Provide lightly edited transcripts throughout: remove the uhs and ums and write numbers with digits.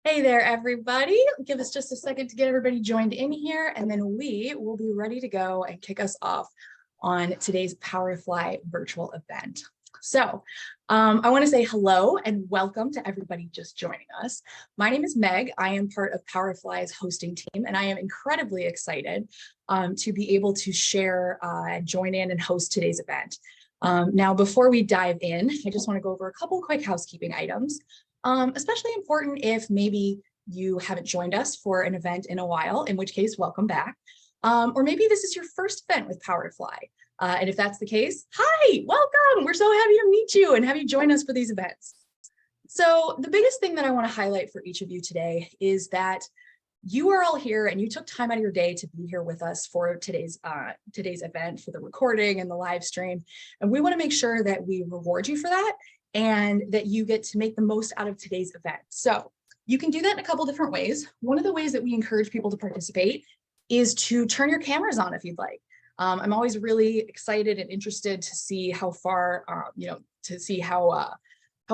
Hey there, everybody. Give us just a second to get everybody joined in here, and then we will be ready to go and kick us off on today's Powerfly virtual event. So I want to say hello and welcome to everybody just joining us. My name is Meg. I am part of Powerfly's hosting team, and I am incredibly excited to be able to share, join in and host today's event. Now, before we dive in, I just want to go over a couple quick housekeeping items. Especially important if maybe you haven't joined us for an event in a while, in which case, welcome back. Or maybe this is your first event with Powerfly. And if that's the case, hi, welcome. We're so happy to meet you and have you join us for these events. So the biggest thing that I want to highlight for each of you today is that you are all here and you took time out of your day to be here with us for today's event, for the recording and the live stream. And we want to make sure that we reward you for that, and that you get to make the most out of today's event. So you can do that in a couple different ways. One of the ways that we encourage people to participate is to turn your cameras on if you'd like. I'm always really excited and interested to see how far, how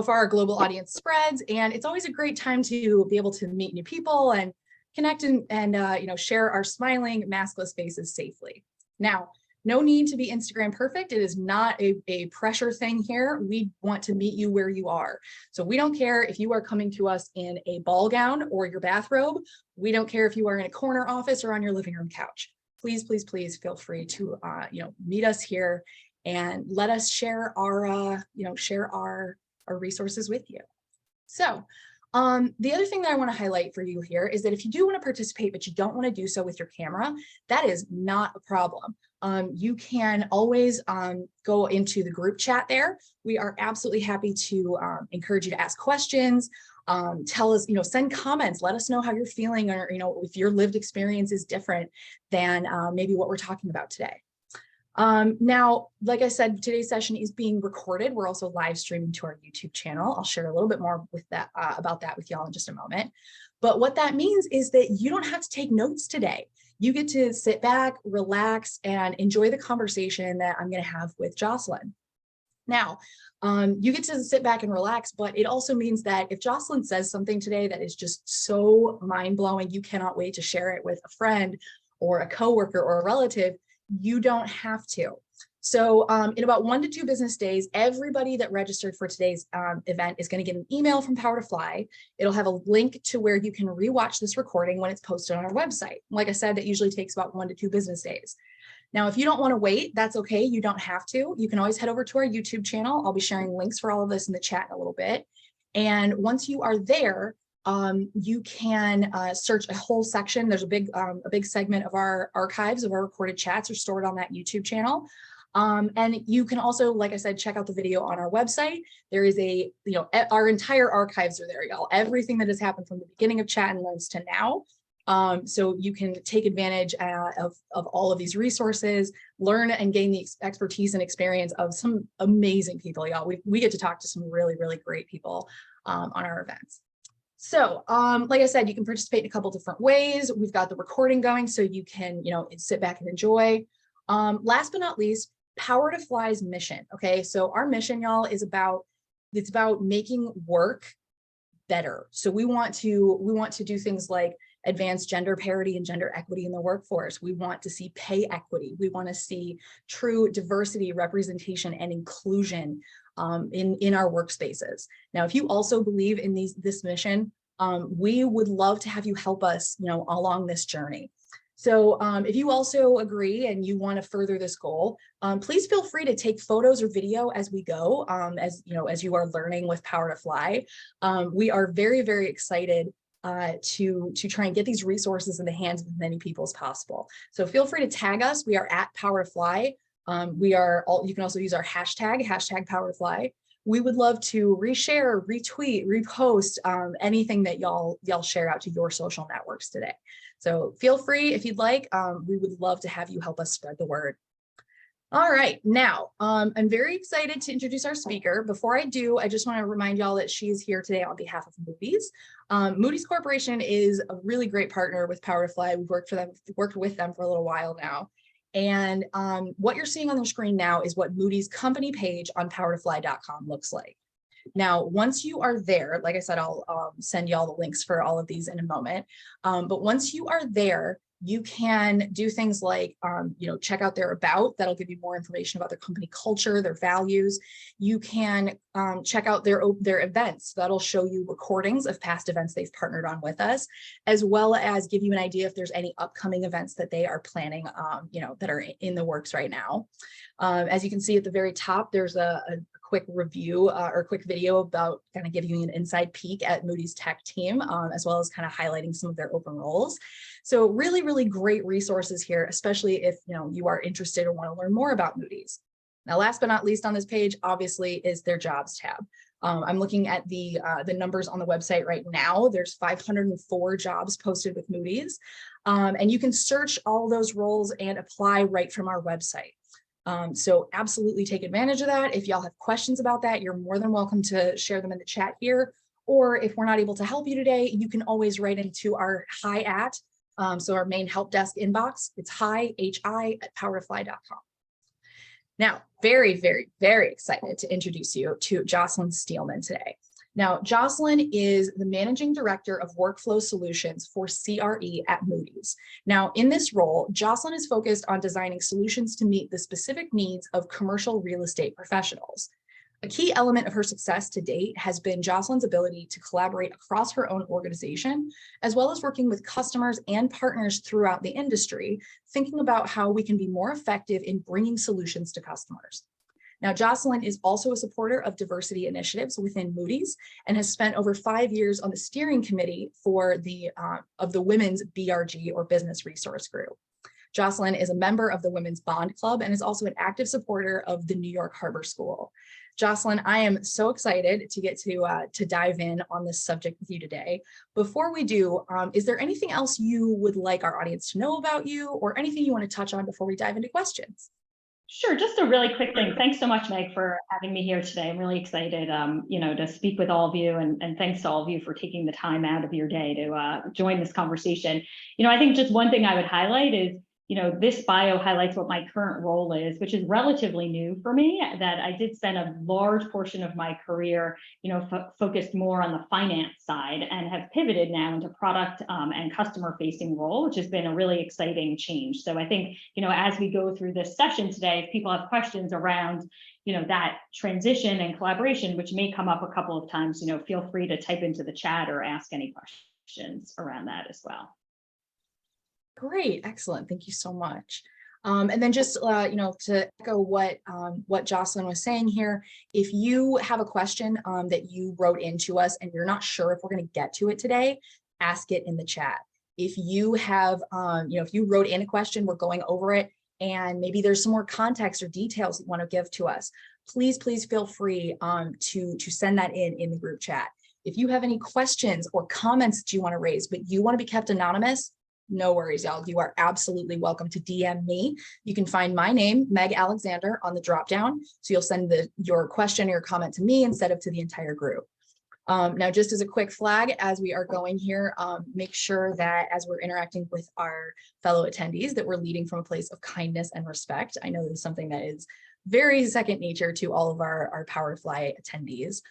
far our global audience spreads. And it's always a great time to be able to meet new people and connect and share our smiling, maskless faces safely. Now, no need to be Instagram perfect. It is not a pressure thing here. We want to meet you where you are. So we don't care if you are coming to us in a ball gown or your bathrobe. We don't care if you are in a corner office or on your living room couch. Please, please, please feel free to meet us here and let us share our resources with you. So the other thing that I want to highlight for you here is that if you do want to participate, but you don't want to do so with your camera, that is not a problem. You can always go into the group chat there. We are absolutely happy to encourage you to ask questions, tell us, send comments, let us know how you're feeling, or, if your lived experience is different than maybe what we're talking about today. Now, like I said, today's session is being recorded. We're also live streaming to our YouTube channel. I'll share a little bit more with that about that with y'all in just a moment. But what that means is that you don't have to take notes today. You get to sit back, relax, and enjoy the conversation that I'm going to have with Jocelyn. Now, you get to sit back and relax, but it also means that if Jocelyn says something today that is just so mind-blowing, you cannot wait to share it with a friend or a coworker or a relative, you don't have to. So in about 1 to 2 business days, everybody that registered for today's event is going to get an email from Power to Fly. It'll have a link to where you can rewatch this recording when it's posted on our website. Like I said, that usually takes about 1 to 2 business days. Now, if you don't want to wait, that's okay. You don't have to. You can always head over to our YouTube channel. I'll be sharing links for all of this in the chat in a little bit. And once you are there, you can search a whole section. There's a big segment of our archives of our recorded chats are stored on that YouTube channel. And you can also, like I said, check out the video on our website. There is our entire archives are there, y'all. Everything that has happened from the beginning of Chat and Learns to now. So you can take advantage of all of these resources, learn and gain the expertise and experience of some amazing people, y'all. We get to talk to some really, really great people on our events. So, like I said, you can participate in a couple different ways. We've got the recording going, so you can, sit back and enjoy. Last but not least, Power to Fly's mission. Okay, so our mission, y'all, is about making work better. So we want to do things like advance gender parity and gender equity in the workforce. We want to see pay equity. We want to see true diversity, representation, and inclusion in our workspaces. Now, if you also believe in this mission, we would love to have you help us, along this journey. So if you also agree and you want to further this goal, please feel free to take photos or video as we go, as you are learning with Power to Fly. We are very, very excited to try and get these resources in the hands of as many people as possible. So feel free to tag us. We are at Power to Fly. You can also use our hashtag Power to Fly. We would love to reshare, retweet, repost anything that y'all share out to your social networks today. So feel free if you'd like. We would love to have you help us spread the word. All right, now I'm very excited to introduce our speaker. Before I do, I just want to remind y'all that she is here today on behalf of Moody's. Moody's Corporation is a really great partner with Power to Fly. We've worked with them for a little while now. And what you're seeing on the screen now is what Moody's company page on powertofly.com looks like. Now, once you are there, like I said, I'll send you all the links for all of these in a moment. But once you are there, you can do things like, check out their about. That'll give you more information about their company culture, their values. You can check out their events. That'll show you recordings of past events they've partnered on with us, as well as give you an idea if there's any upcoming events that they are planning, that are in the works right now. As you can see at the very top, there's a quick review or quick video about kind of giving you an inside peek at Moody's tech team, as well as kind of highlighting some of their open roles. So really, really great resources here, especially if you are interested or want to learn more about Moody's. Now, last but not least on this page, obviously, is their jobs tab. I'm looking at the numbers on the website right now. There's 504 jobs posted with Moody's, and you can search all those roles and apply right from our website. So absolutely take advantage of that. If y'all have questions about that, you're more than welcome to share them in the chat here. Or if we're not able to help you today, you can always write into our so our main help desk inbox. It's hi@powerfly.com. Now, very, very, very excited to introduce you to Jocelyn Steelman today. Now, Jocelyn is the Managing Director of Workflow Solutions for CRE at Moody's. Now, in this role, Jocelyn is focused on designing solutions to meet the specific needs of commercial real estate professionals. A key element of her success to date has been Jocelyn's ability to collaborate across her own organization, as well as working with customers and partners throughout the industry, thinking about how we can be more effective in bringing solutions to customers. Now, Jocelyn is also a supporter of diversity initiatives within Moody's and has spent over 5 years on the steering committee for the Women's BRG, or Business Resource Group. Jocelyn is a member of the Women's Bond Club and is also an active supporter of the New York Harbor School. Jocelyn, I am so excited to get to dive in on this subject with you today. Before we do, is there anything else you would like our audience to know about you, or anything you want to touch on before we dive into questions? Sure, just a really quick thing. Thanks so much, Meg, for having me here today. I'm really excited, to speak with all of you, and thanks to all of you for taking the time out of your day to join this conversation. I think just one thing I would highlight is, this bio highlights what my current role is, which is relatively new for me, that I did spend a large portion of my career, focused more on the finance side, and have pivoted now into product and customer facing role, which has been a really exciting change. So I think, as we go through this session today, if people have questions around, that transition and collaboration, which may come up a couple of times, feel free to type into the chat or ask any questions around that as well. Great, excellent. Thank you so much. And then just, to echo what Jocelyn was saying here, if you have a question that you wrote into us and you're not sure if we're going to get to it today, ask it in the chat. If you have, if you wrote in a question, we're going over it, and maybe there's some more context or details you want to give to us, please feel free to send that in the group chat. If you have any questions or comments that you want to raise, but you want to be kept anonymous, no worries, y'all. You are absolutely welcome to DM me. You can find my name, Meg Alexander, on the dropdown. So you'll send your question or your comment to me instead of to the entire group. Now, just as a quick flag, as we are going here, make sure that as we're interacting with our fellow attendees, that we're leading from a place of kindness and respect. I know this is something that is very second nature to all of our Powerfly attendees.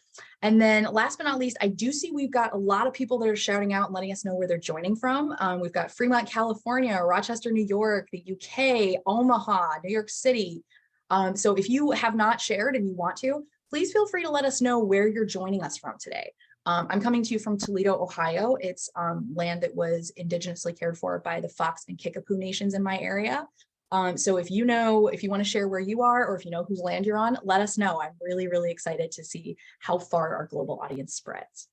And then last but not least, I do see we've got a lot of people that are shouting out and letting us know where they're joining from. We've got Fremont, California, Rochester, New York, the UK, Omaha, New York City. So if you have not shared and you want to, please feel free to let us know where you're joining us from today. I'm coming to you from Toledo, Ohio. It's land that was indigenously cared for by the Fox and Kickapoo nations in my area. So if you want to share where you are, or if you know whose land you're on, let us know. I'm really, really excited to see how far our global audience spreads.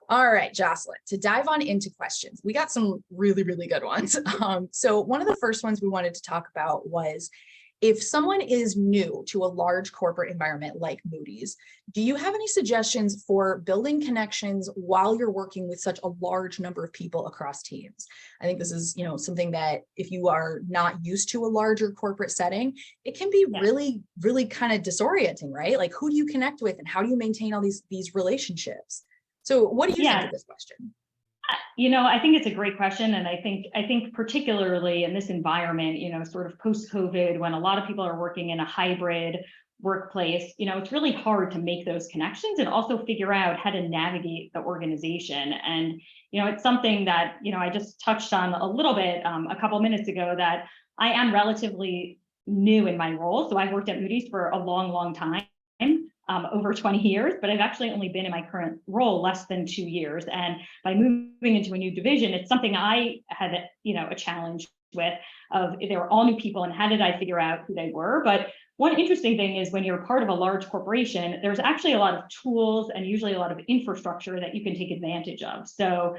All right, Jocelyn, to dive on into questions, we got some really, really good ones. So one of the first ones we wanted to talk about was, if someone is new to a large corporate environment like Moody's, do you have any suggestions for building connections while you're working with such a large number of people across teams? I think this is, something that if you are not used to a larger corporate setting, it can be really, really kind of disorienting, right? Like, who do you connect with and how do you maintain all these relationships? So what do you think of this question? I think it's a great question. And I think particularly in this environment, sort of post-COVID, when a lot of people are working in a hybrid workplace, it's really hard to make those connections and also figure out how to navigate the organization. And, it's something that, I just touched on a little bit a couple minutes ago, that I am relatively new in my role. So I've worked at Moody's for a long, long time, over 20 years, but I've actually only been in my current role less than 2 years. And by moving into a new division, it's something I had, a challenge with, of they were all new people and how did I figure out who they were. But one interesting thing is when you're part of a large corporation, there's actually a lot of tools and usually a lot of infrastructure that you can take advantage of. So,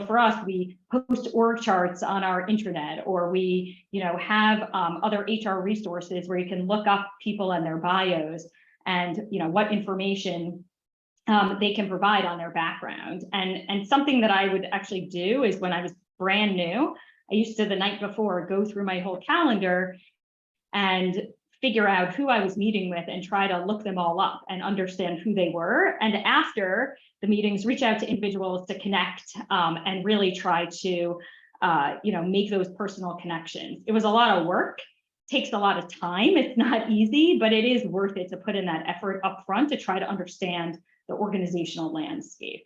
for us, we post org charts on our intranet, or we, have other HR resources where you can look up people and their bios and, what information they can provide on their background. And something that I would actually do is, when I was brand new, I used to, the night before, go through my whole calendar and figure out who I was meeting with and try to look them all up and understand who they were. And after the meetings, reach out to individuals to connect and really try to, make those personal connections. It was a lot of work, takes a lot of time. It's not easy, but it is worth it to put in that effort up front to try to understand the organizational landscape.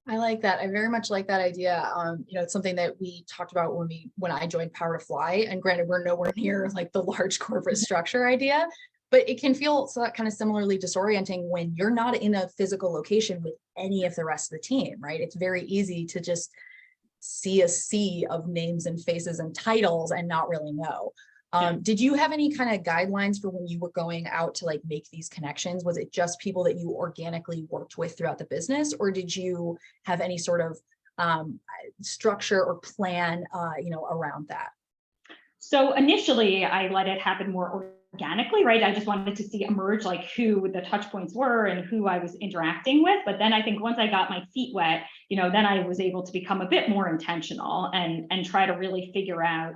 I like that. I very much like that idea. It's something that we talked about when I joined Power to Fly. And granted, we're nowhere near like the large corporate structure idea, but it can feel kind of similarly disorienting when you're not in a physical location with any of the rest of the team, right? It's very easy to just see a sea of names and faces and titles and not really know. Did you have any kind of guidelines for when you were going out to like make these connections? Was it just people that you organically worked with throughout the business, or did you have any sort of structure or plan, around that? So initially, I let it happen more organically, right? I just wanted to see emerge like who the touch points were and who I was interacting with. But then I think once I got my feet wet, then I was able to become a bit more intentional and try to really figure out,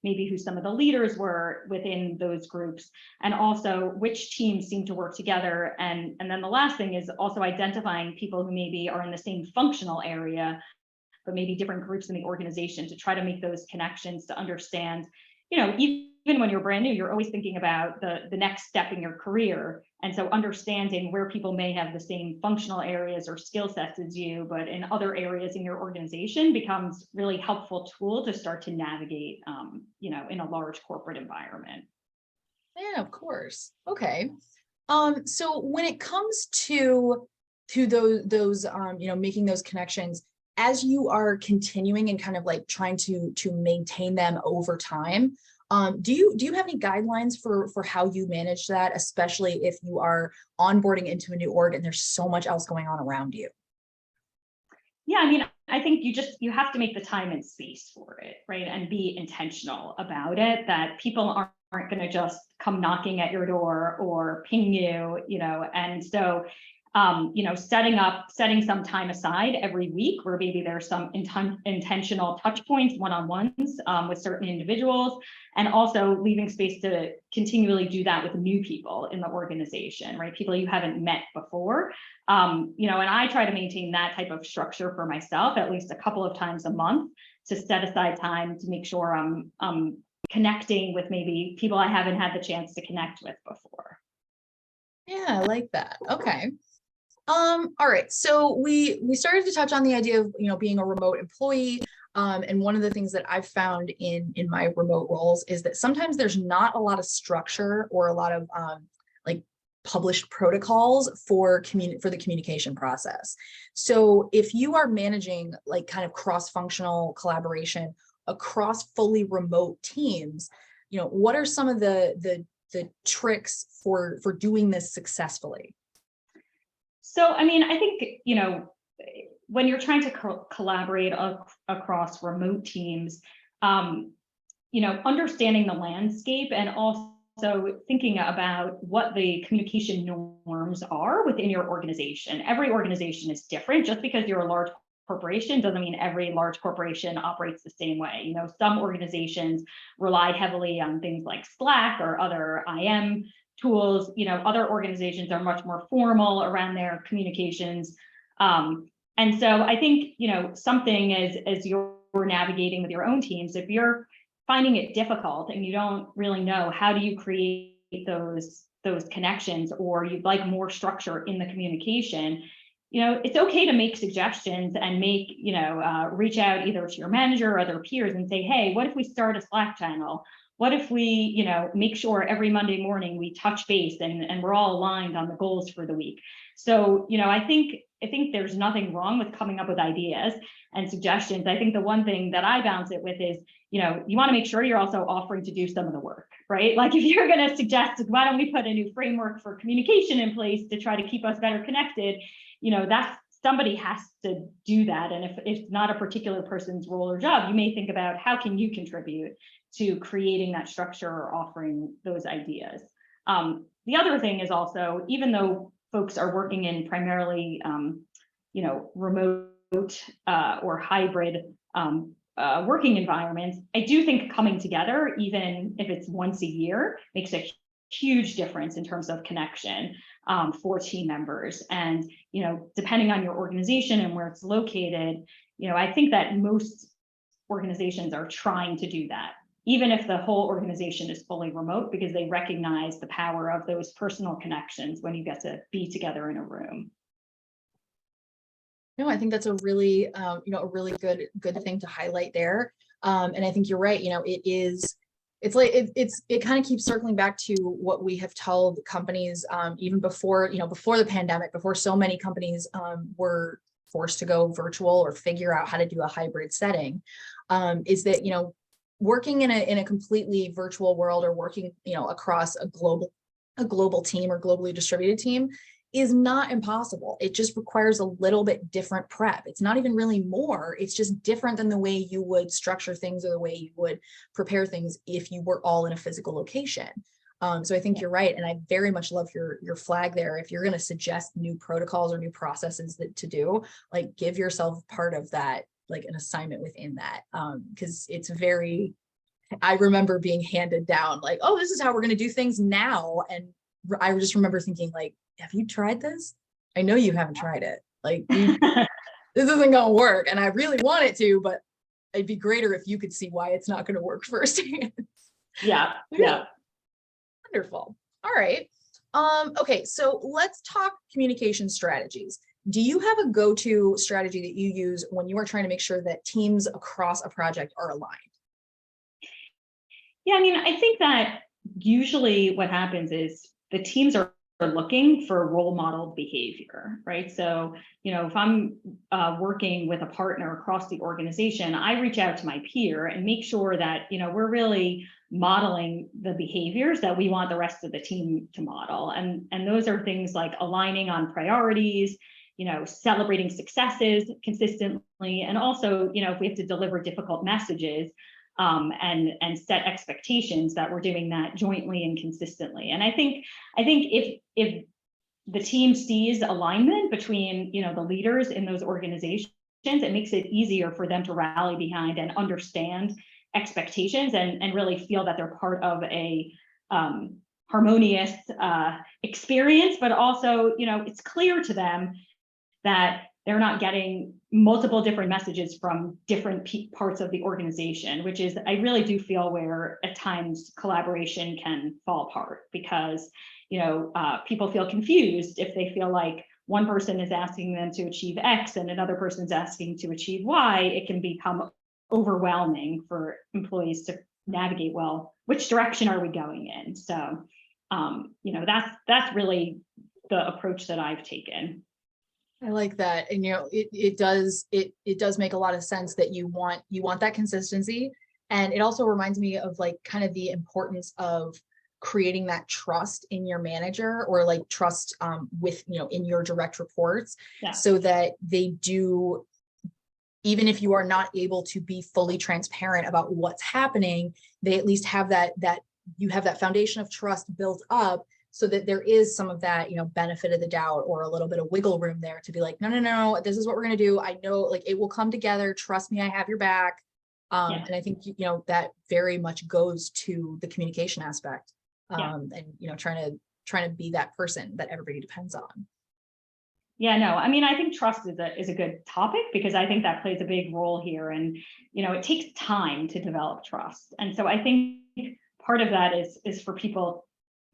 maybe who some of the leaders were within those groups, and also which teams seem to work together. And then the last thing is also identifying people who maybe are in the same functional area, but maybe different groups in the organization, to try to make those connections, to understand, even when you're brand new, you're always thinking about the next step in your career. And so understanding where people may have the same functional areas or skill sets as you, but in other areas in your organization, becomes really helpful tool to start to navigate, in a large corporate environment. Yeah, of course. Okay. So when it comes to those making those connections, as you are continuing and kind of like trying to maintain them over time, do you have any guidelines for how you manage that, especially if you are onboarding into a new org and there's so much else going on around you? Yeah, I think you have to make the time and space for it, right? And be intentional about it, that people aren't going to just come knocking at your door or ping you, and so setting some time aside every week where maybe there's some intentional touch points, one-on-ones with certain individuals, and also leaving space to continually do that with new people in the organization, right? People you haven't met before. And I try to maintain that type of structure for myself at least a couple of times a month, to set aside time to make sure I'm connecting with maybe people I haven't had the chance to connect with before. Yeah, I like that. Okay. All right. So we started to touch on the idea of, being a remote employee. And one of the things that I've found in my remote roles is that sometimes there's not a lot of structure or a lot of like published protocols for the communication process. So if you are managing like kind of cross-functional collaboration across fully remote teams, what are some of the tricks for doing this successfully? So, I think, when you're trying to collaborate across remote teams, understanding the landscape and also thinking about what the communication norms are within your organization. Every organization is different. Just because you're a large corporation doesn't mean every large corporation operates the same way. Some organizations rely heavily on things like Slack or other IM tools. Other organizations are much more formal around their communications. And so I think, something as you're navigating with your own teams, if you're finding it difficult and you don't really know how do you create those connections, or you'd like more structure in the communication, it's okay to make suggestions and reach out either to your manager or other peers and say, hey, what if we start a Slack channel? What if we, make sure every Monday morning we touch base and we're all aligned on the goals for the week? So, I think there's nothing wrong with coming up with ideas and suggestions. I think the one thing that I bounce it with is, you want to make sure you're also offering to do some of the work, right? Like if you're going to suggest, why don't we put a new framework for communication in place to try to keep us better connected? That's somebody has to do that. And if it's not a particular person's role or job, you may think about how can you contribute to creating that structure or offering those ideas. The other thing is also, even though folks are working in primarily, remote or hybrid working environments, I do think coming together, even if it's once a year, makes a huge difference in terms of connection for team members. And, depending on your organization and where it's located, I think that most organizations are trying to do that, even if the whole organization is fully remote, because they recognize the power of those personal connections when you get to be together in a room. No, I think that's a really, a really good thing to highlight there. And I think you're right. It kind of keeps circling back to what we have told companies, even before the pandemic, before so many companies were forced to go virtual or figure out how to do a hybrid setting, is that, working in a completely virtual world, or working, across a global team or globally distributed team, is not impossible. It just requires a little bit different prep. It's not even really more. It's just different than the way you would structure things or the way you would prepare things if you were all in a physical location. So I think you're right. And I very much love your flag there. If you're going to suggest new protocols or new processes to do, like, give yourself part of that, like an assignment within that. Because I remember being handed down like, oh, this is how we're going to do things now. And I just remember thinking, like, have you tried this? I know you haven't tried it. Like, this isn't going to work. And I really want it to, but it'd be greater if you could see why it's not going to work firsthand. Yeah. Wonderful. All right. Okay. So let's talk communication strategies. Do you have a go-to strategy that you use when you are trying to make sure that teams across a project are aligned? Yeah, I think that usually what happens is the teams are looking for role model behavior, right? So, if I'm working with a partner across the organization, I reach out to my peer and make sure that, we're really modeling the behaviors that we want the rest of the team to model. And those are things like aligning on priorities, celebrating successes consistently, and also, if we have to deliver difficult messages, and set expectations, that we're doing that jointly and consistently. And I think if the team sees alignment between, the leaders in those organizations, it makes it easier for them to rally behind and understand expectations and really feel that they're part of a harmonious experience. But also, it's clear to them that they're not getting multiple different messages from different parts of the organization, which is, I really do feel, where at times collaboration can fall apart, because, people feel confused if they feel like one person is asking them to achieve X and another person's asking to achieve Y. It can become overwhelming for employees to navigate, well, which direction are we going in? So, that's really the approach that I've taken. I like that. And, it does make a lot of sense that you want that consistency. And it also reminds me of, like, kind of the importance of creating that trust in your manager, or like trust with, in your direct reports, so that they do, even if you are not able to be fully transparent about what's happening, they at least have that you have that foundation of trust built up, so that there is some of that, benefit of the doubt, or a little bit of wiggle room there to be like, no, this is what we're going to do. I know, like, it will come together. Trust me, I have your back. And I think, that very much goes to the communication aspect, and, trying to be that person that everybody depends on. Yeah, no, I think trust is a good topic, because I think that plays a big role here. And, it takes time to develop trust. And so I think part of that is for people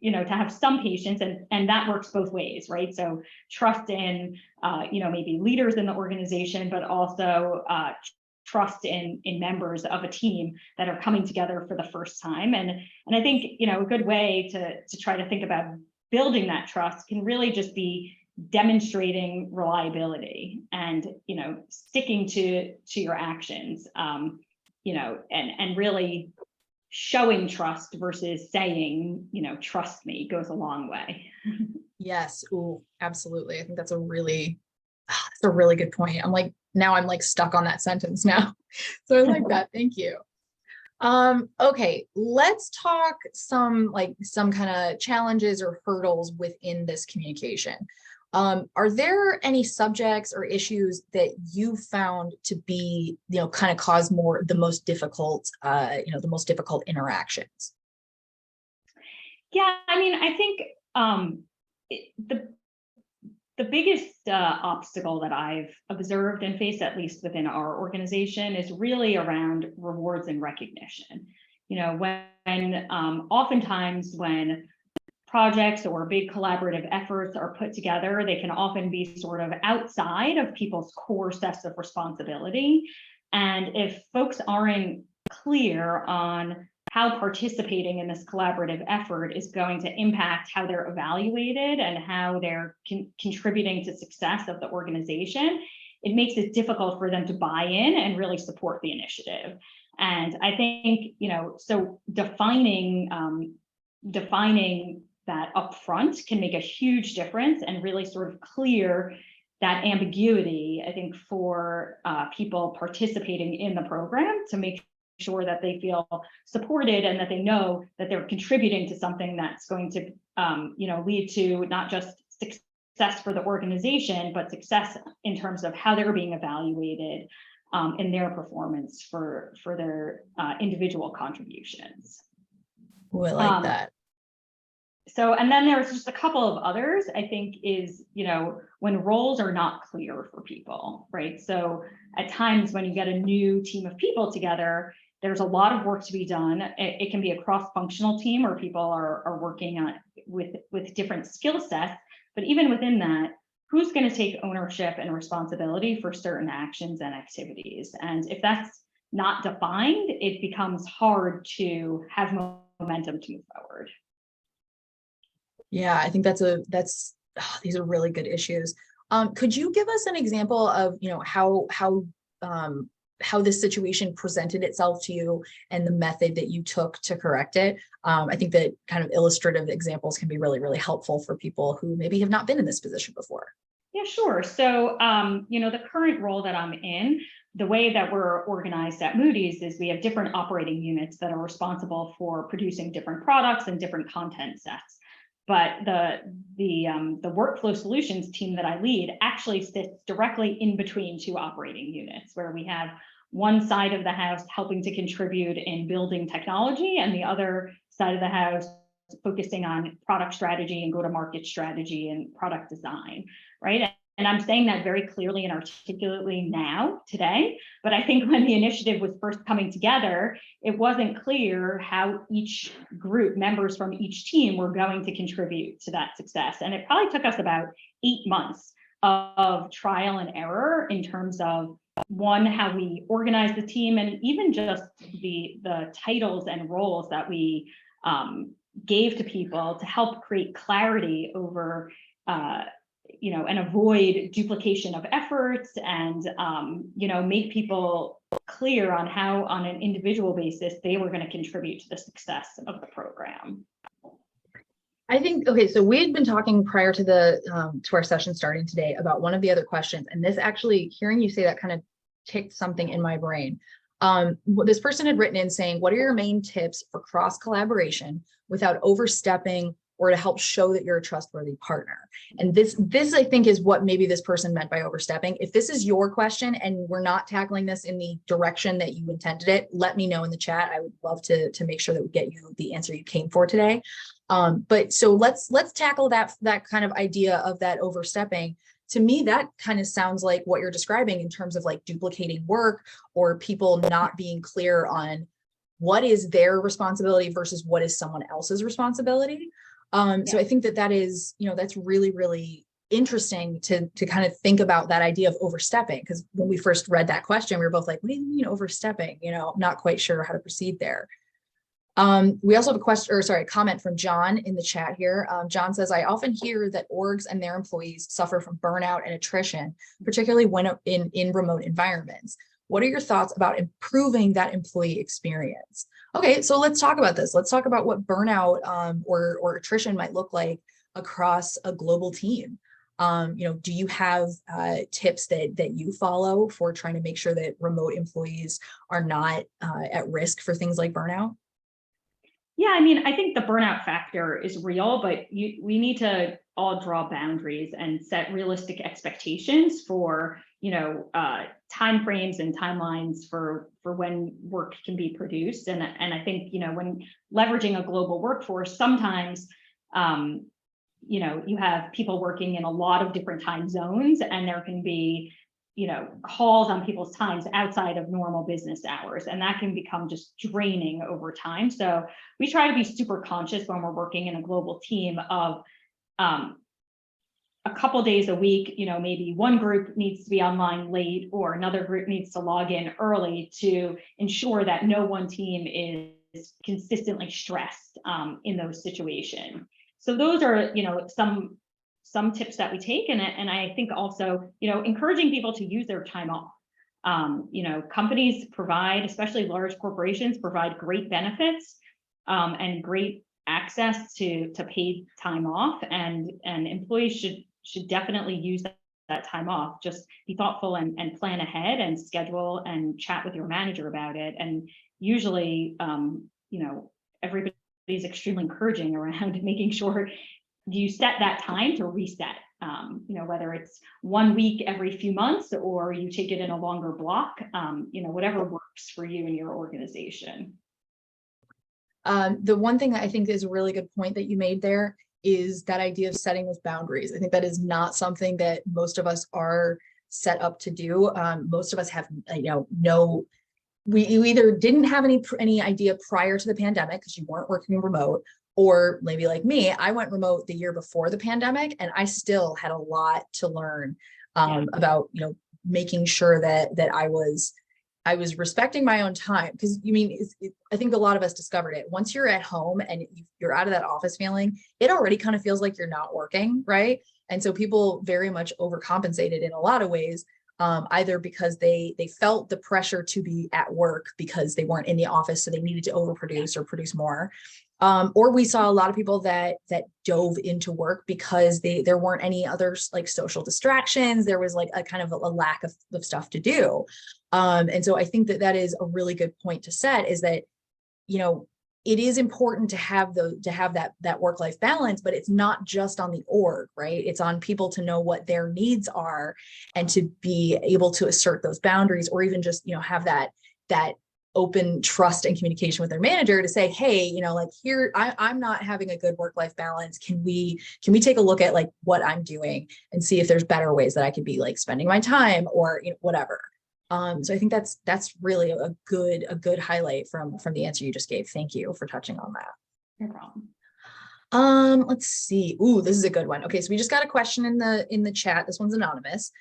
to have some patience, and that works both ways, right? So trust in, maybe leaders in the organization, but also trust in members of a team that are coming together for the first time. And I think, a good way to try to think about building that trust can really just be demonstrating reliability and, sticking to your actions, and really showing trust versus saying, trust me, goes a long way. Yes. Ooh, absolutely. I think that's a really good point. I'm like stuck on that sentence now. So I like that. Thank you. Okay, let's talk some kind of challenges or hurdles within this communication. Are there any subjects or issues that you found to be, kind of cause the most difficult interactions? Yeah, I mean, I think the biggest obstacle that I've observed and faced, at least within our organization, is really around rewards and recognition. When oftentimes when projects or big collaborative efforts are put together, they can often be sort of outside of people's core sets of responsibility. And if folks aren't clear on how participating in this collaborative effort is going to impact how they're evaluated and how they're contributing to success of the organization, it makes it difficult for them to buy in and really support the initiative. And I think, so defining that upfront can make a huge difference and really sort of clear that ambiguity, I think, for people participating in the program, to make sure that they feel supported and that they know that they're contributing to something that's going to lead to not just success for the organization, but success in terms of how they're being evaluated in their performance for their individual contributions. Oh, I like that. So, and then there's just a couple of others, I think, is, when roles are not clear for people, right? So at times when you get a new team of people together, there's a lot of work to be done. It can be a cross-functional team where people are working on with different skill sets, but even within that, who's going to take ownership and responsibility for certain actions and activities? And if that's not defined, it becomes hard to have momentum to move forward. Yeah, I think these are really good issues. Could you give us an example of, how this situation presented itself to you and the method that you took to correct it? I think that kind of illustrative examples can be really, really helpful for people who maybe have not been in this position before. Yeah, sure. So, the current role that I'm in, the way that we're organized at Moody's is we have different operating units that are responsible for producing different products and different content sets. But the Workflow Solutions team that I lead actually sits directly in between two operating units, where we have one side of the house helping to contribute in building technology, and the other side of the house focusing on product strategy and go-to-market strategy and product design, right? And I'm saying that very clearly and articulately now, today, but I think when the initiative was first coming together, it wasn't clear how each group, members from each team, were going to contribute to that success. And it probably took us about 8 months of trial and error in terms of, one, how we organize the team, and even just the titles and roles that we gave to people to help create clarity over and avoid duplication of efforts, and make people clear on how, on an individual basis, they were going to contribute to the success of the program. I think, okay, so we had been talking prior to to our session starting today about one of the other questions, and this actually, hearing you say that, kind of ticked something in my brain. This person had written in saying, what are your main tips for cross collaboration without overstepping, or to help show that you're a trustworthy partner? And this I think is what maybe this person meant by overstepping. If this is your question and we're not tackling this in the direction that you intended it, let me know in the chat. I would love to make sure that we get you the answer you came for today. But so let's tackle that kind of idea of that overstepping. To me, that kind of sounds like what you're describing in terms of like duplicating work, or people not being clear on what is their responsibility versus what is someone else's responsibility. So I think that is, that's really, really interesting to kind of think about that idea of overstepping. Because when we first read that question, we were both like, what do you mean overstepping? Not quite sure how to proceed there. We also have a comment from John in the chat here. John says, I often hear that orgs and their employees suffer from burnout and attrition, particularly when in remote environments. What are your thoughts about improving that employee experience? Okay, so let's talk about this. Let's talk about what burnout or attrition might look like across a global team. Do you have tips that you follow for trying to make sure that remote employees are not at risk for things like burnout? Yeah, I mean, I think the burnout factor is real, but we need to all draw boundaries and set realistic expectations for, timeframes and timelines for when work can be produced. And I think, when leveraging a global workforce, sometimes, you have people working in a lot of different time zones, and there can be calls on people's times outside of normal business hours, and that can become just draining over time. So we try to be super conscious when we're working in a global team of a couple days a week, maybe one group needs to be online late or another group needs to log in early to ensure that no one team is consistently stressed in those situations. So those are, some tips that we take, and I think also, encouraging people to use their time off. Companies provide, especially large corporations, provide great benefits and great access to paid time off, and employees should definitely use that time off. Just be thoughtful and plan ahead and schedule and chat with your manager about it. And usually, everybody's extremely encouraging around making sure you set that time to reset, whether it's 1 week every few months or you take it in a longer block, whatever works for you and your organization. The one thing that I think is a really good point that you made there is that idea of setting those boundaries. I think that is not something that most of us are set up to do. Most of us have, we either didn't have any idea prior to the pandemic because you weren't working remote, or maybe like me, I went remote the year before the pandemic, and I still had a lot to learn about, making sure that I was respecting my own time. Because I think a lot of us discovered it. Once you're at home and you're out of that office feeling, it already kind of feels like you're not working, right? And so people very much overcompensated in a lot of ways, either because they felt the pressure to be at work because they weren't in the office, so they needed to overproduce or produce more. Or we saw a lot of people that dove into work because there weren't any other like social distractions. There was like a kind of a lack of stuff to do. And so I think that is a really good point to set, is that, it is important to have that work-life balance, but it's not just on the org, right? It's on people to know what their needs are and to be able to assert those boundaries, or even just, have that open trust and communication with their manager to say, hey, like here, I'm not having a good work-life balance. Can we take a look at like what I'm doing and see if there's better ways that I could be like spending my time, or whatever. So I think that's really a good highlight from the answer you just gave. Thank you for touching on that. No problem. Let's see. Ooh, this is a good one. Okay, so we just got a question in the chat. This one's anonymous.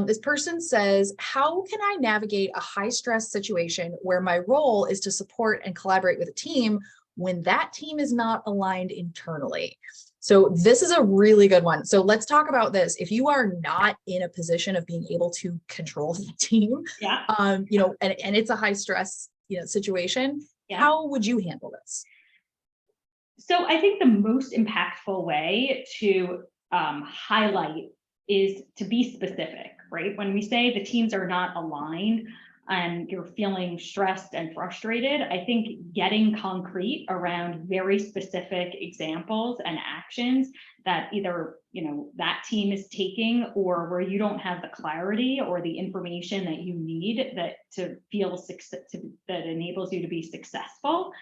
This person says, how can I navigate a high stress situation where my role is to support and collaborate with a team when that team is not aligned internally? So this is a really good one. So let's talk about this. If you are not in a position of being able to control the team, and it's a high stress, situation, how would you handle this? So I think the most impactful way to highlight is to be specific, right? When we say the teams are not aligned and you're feeling stressed and frustrated, I think getting concrete around very specific examples and actions that either, that team is taking, or where you don't have the clarity or the information that you need that to feel that enables you to be successful,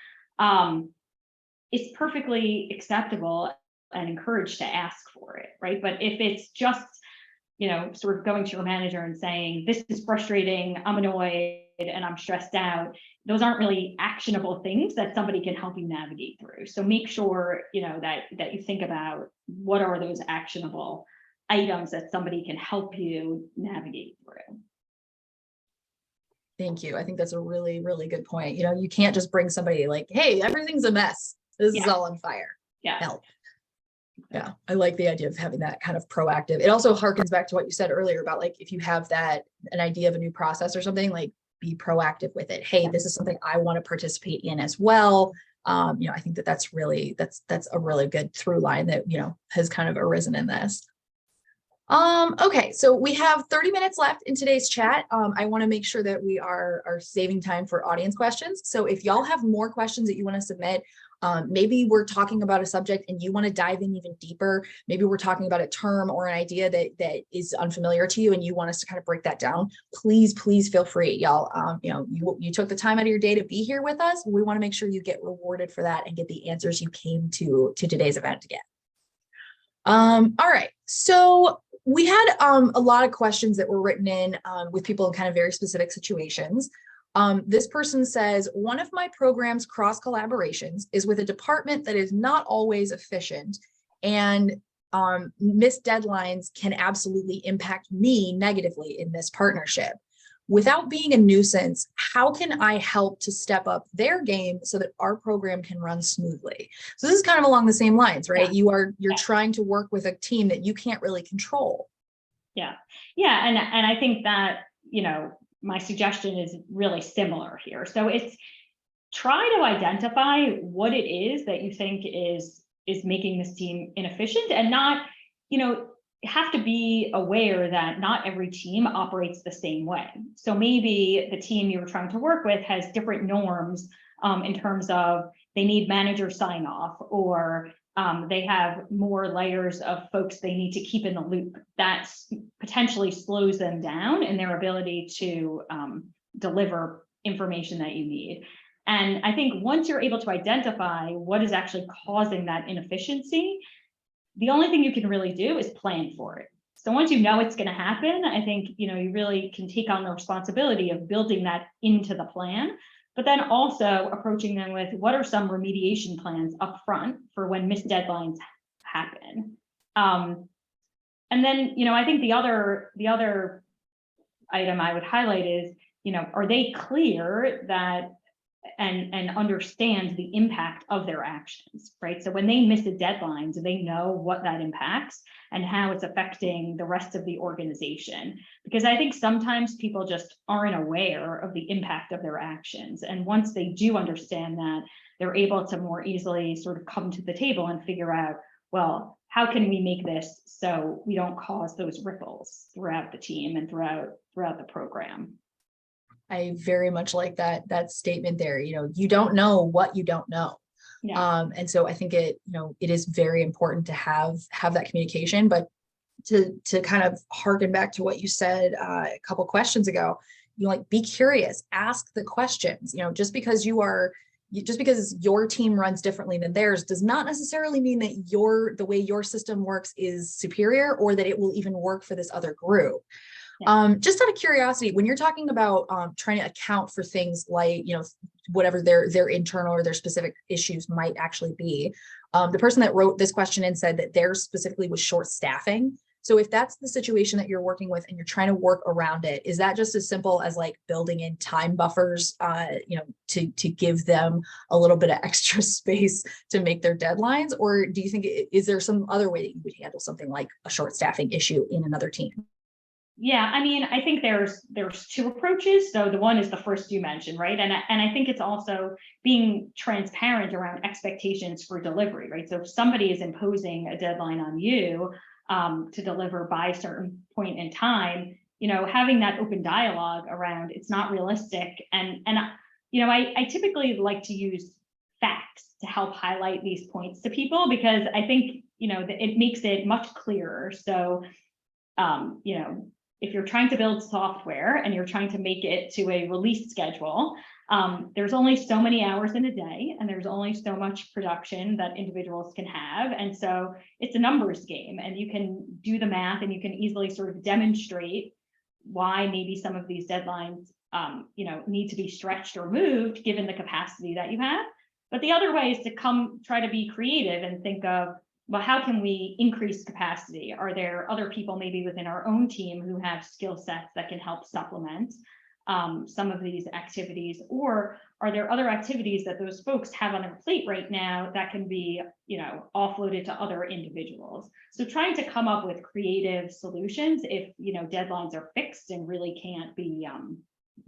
it's perfectly acceptable and encouraged to ask for it, right? But if it's just, sort of going to your manager and saying, this is frustrating, I'm annoyed, and I'm stressed out, those aren't really actionable things that somebody can help you navigate through. So make sure, that you think about what are those actionable items that somebody can help you navigate through. Thank you. I think that's a really, really good point. You can't just bring somebody like, hey, everything's a mess. This is all on fire. Yeah. Help. Yeah, I like the idea of having that kind of proactive. It also harkens back to what you said earlier about like, if you have an idea of a new process or something, like be proactive with it. Hey, this is something I want to participate in as well. I think that's a really good through line that, has kind of arisen in this. Okay, so we have 30 minutes left in today's chat. I want to make sure that we are saving time for audience questions. So if y'all have more questions that you want to submit, maybe we're talking about a subject and you want to dive in even deeper. Maybe we're talking about a term or an idea that is unfamiliar to you and you want us to kind of break that down. Please feel free, y'all. You took the time out of your day to be here with us. We want to make sure you get rewarded for that and get the answers you came to today's event to get. All right, so we had a lot of questions that were written in with people in kind of very specific situations. This person says, one of my program's cross collaborations is with a department that is not always efficient, and missed deadlines can absolutely impact me negatively in this partnership. Without being a nuisance, how can I help to step up their game so that our program can run smoothly? So this is kind of along the same lines, right? Yeah. You're trying to work with a team that you can't really control. Yeah. And I think that, my suggestion is really similar here. So it's try to identify what it is that you think is making this team inefficient, and not, have to be aware that not every team operates the same way. So maybe the team you're trying to work with has different norms in terms of they need manager sign off, or they have more layers of folks they need to keep in the loop. That potentially slows them down in their ability to deliver information that you need. And I think once you're able to identify what is actually causing that inefficiency, the only thing you can really do is plan for it. So once you know it's going to happen, I think, you really can take on the responsibility of building that into the plan, but then also approaching them with what are some remediation plans up front for when missed deadlines happen. And then, I think the other item I would highlight is, are they clear that and understand the impact of their actions, right? So when they miss a deadline, do they know what that impacts and how it's affecting the rest of the organization? Because I think sometimes people just aren't aware of the impact of their actions. And once they do understand that, they're able to more easily sort of come to the table and figure out, well, how can we make this so we don't cause those ripples throughout the team and throughout the program? I very much like that statement there. You don't know what you don't know. Yeah. And so I think it is very important to have that communication, but to kind of harken back to what you said a couple questions ago, be curious, ask the questions. Just because your team runs differently than theirs does not necessarily mean that the way your system works is superior, or that it will even work for this other group. Just out of curiosity, when you're talking about trying to account for things like, whatever their internal or their specific issues might actually be, the person that wrote this question in said that theirs specifically was short staffing. So if that's the situation that you're working with and you're trying to work around it, is that just as simple as like building in time buffers, to give them a little bit of extra space to make their deadlines? Or do you think, is there some other way that you would handle something like a short staffing issue in another team? Yeah, I think there's two approaches. So the one is the first you mentioned, right? And I think it's also being transparent around expectations for delivery, right? So if somebody is imposing a deadline on you to deliver by a certain point in time, having that open dialogue around it's not realistic. And I typically like to use facts to help highlight these points to people, because I think, it makes it much clearer. So, if you're trying to build software and you're trying to make it to a release schedule, there's only so many hours in a day, and there's only so much production that individuals can have. And so it's a numbers game, and you can do the math and you can easily sort of demonstrate why maybe some of these deadlines need to be stretched or moved given the capacity that you have. But the other way is to try to be creative and think of, well, how can we increase capacity? Are there other people maybe within our own team who have skill sets that can help supplement some of these activities? Or are there other activities that those folks have on their plate right now that can be, offloaded to other individuals? So trying to come up with creative solutions if, deadlines are fixed and really can't be